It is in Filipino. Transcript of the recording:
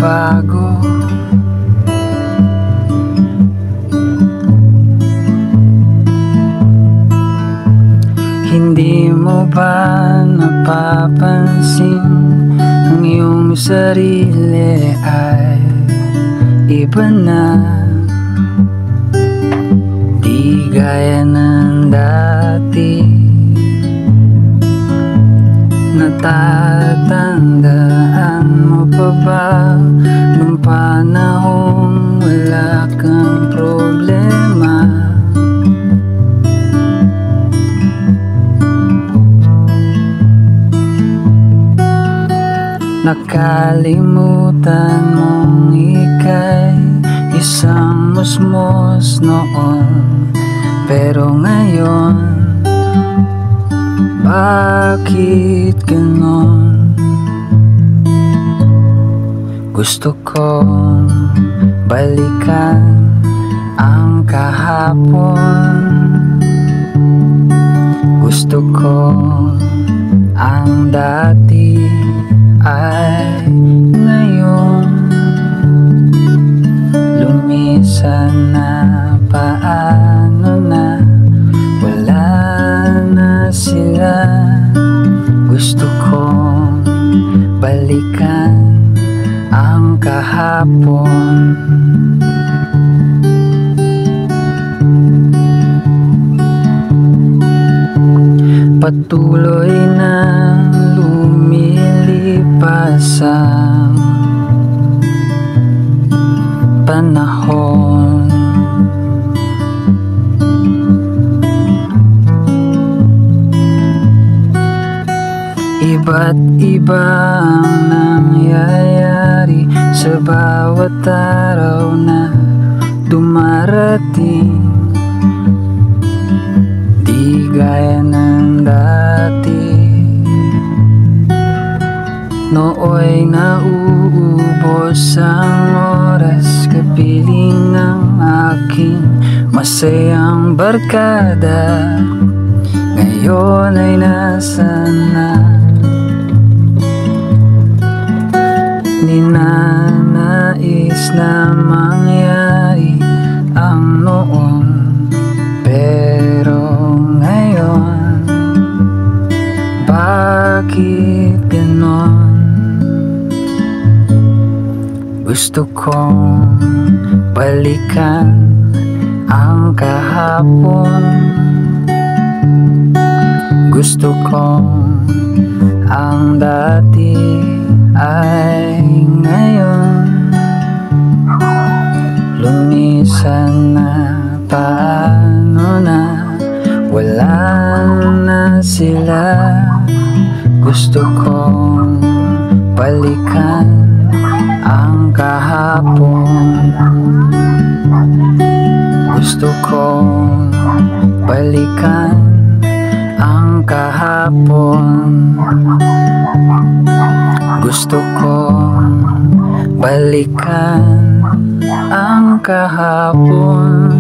nagbago. Hindi mo ba napapansin ang iyong sarili ay iba na? Di gaya ng dati. Natatandaan mo pa ba nung panahong wala kang problema? Nakalimutan mong ika'y isang musmos noon, pero ngayon bakit ganon? Gusto kong balikan ang kahapon. Gusto kong ang dati ay ngayon. Lumisan na, paano na, wala na sila. Gusto kong balikan ang kahapon. Patuloy na lumilipas ang panahon. Iba't iba ang nangyayari sa bawat araw na dumarating. Di gaya ng dati. Nooy nauubos ang oras kapiling ng aking masayang barkada. Ngayon ay nasaan na? Ninanais na mangyari ang noon, pero ngayon bakit ganon? Gusto kong balikan ang kahapon. Gusto kong ang dati ay ngayon. Lumisan na, paano na, wala na sila. Gusto kong balikan ang kahapon. Gusto kong balikan ang kahapon. Gusto kong balikan ang kahapon.